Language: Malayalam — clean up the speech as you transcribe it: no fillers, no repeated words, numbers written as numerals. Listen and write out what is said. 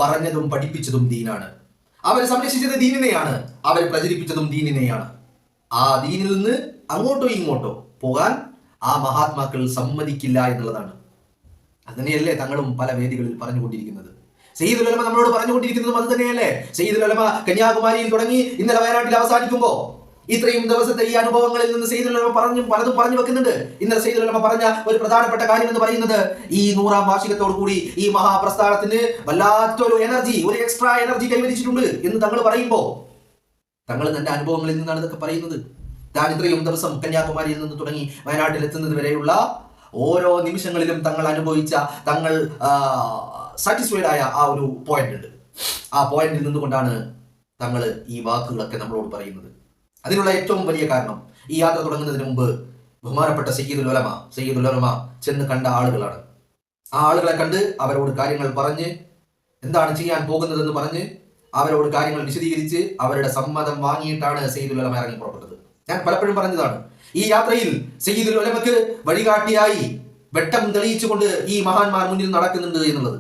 പറഞ്ഞതും പഠിപ്പിച്ചതും ദീനാണ്. അവർ സംരക്ഷിച്ചത് ദീനിനെയാണ്, അവർ പ്രചരിപ്പിച്ചതും ദീനിനെയാണ്. ആ ദീനിൽ നിന്ന് അങ്ങോട്ടോ ഇങ്ങോട്ടോ പോകാൻ ആ മഹാത്മാക്കൾ സമ്മതിക്കില്ല എന്നുള്ളതാണ്. അതുതന്നെയല്ലേ തങ്ങളും പല വേദികളിൽ പറഞ്ഞുകൊണ്ടിരിക്കുന്നത്. സയ്യിദുൽ ഉലമ നമ്മളോട് പറഞ്ഞുകൊണ്ടിരിക്കുന്നതും അത് തന്നെയല്ലേ. സയ്യിദുൽ ഉലമ കന്യാകുമാരിയിൽ തുടങ്ങി ഇന്നലെ വയനാട്ടിൽ അവസാനിക്കുമ്പോ ഇത്രയും ദിവസത്തെ ഈ അനുഭവങ്ങളിൽ നിന്ന് സയ്യിദുൽ ഉലമ പലതും പറഞ്ഞു വെക്കുന്നുണ്ട്. ഇന്നലെ സയ്യിദുൽ ഉലമ പറഞ്ഞ ഒരു പ്രധാനപ്പെട്ട കാര്യം എന്ന് പറയുന്നത്, ഈ 100ാം വാർഷികത്തോടു കൂടി ഈ മഹാപ്രസ്ഥാനത്തിന് വല്ലാത്തൊരു എനർജി, ഒരു എക്സ്ട്രാ എനർജി കൈവരിച്ചിട്ടുണ്ട് എന്ന് തങ്ങൾ പറയുമ്പോ, തങ്ങൾ തന്റെ അനുഭവങ്ങളിൽ നിന്നാണ് ഇതൊക്കെ പറയുന്നത്. താൻ ഇത്രയും ദിവസം കന്യാകുമാരിയിൽ നിന്ന് തുടങ്ങി വയനാട്ടിൽ എത്തുന്നത് വരെയുള്ള ഓരോ നിമിഷങ്ങളിലും തങ്ങൾ അനുഭവിച്ച, തങ്ങൾ സാറ്റിസ്ഫൈഡ് ആയ ആ ഒരു പോയിന്റ് ഉണ്ട്. ആ പോയിന്റിൽ നിന്നുകൊണ്ടാണ് തങ്ങൾ ഈ വാക്കുകളൊക്കെ നമ്മളോട് പറയുന്നത്. അതിനുള്ള ഏറ്റവും വലിയ കാരണം, ഈ യാത്ര തുടങ്ങുന്നതിന് മുമ്പ് ബഹുമാനപ്പെട്ട സയ്യിദുൽ ഉലമ ചെന്ന് കണ്ട ആളുകളാണ്. ആ ആളുകളെ കണ്ട് അവരോട് കാര്യങ്ങൾ പറഞ്ഞ്, എന്താണ് ചെയ്യാൻ പോകുന്നതെന്ന് പറഞ്ഞ് അവരോട് കാര്യങ്ങൾ വിശദീകരിച്ച് അവരുടെ സമ്മതം വാങ്ങിയിട്ടാണ് സയ്യിദുൽ ഉലമ ഇറങ്ങി പുറപ്പെട്ടത്. ഞാൻ പലപ്പോഴും പറഞ്ഞതാണ്, ഈ യാത്രയിൽ സയ്യിദുൽ ഉലമക്ക് വഴികാട്ടിയായി വെട്ടം തെളിയിച്ചുകൊണ്ട് ഈ മഹാന്മാർ മുന്നിൽ നടക്കുന്നുണ്ട് എന്നുള്ളത്.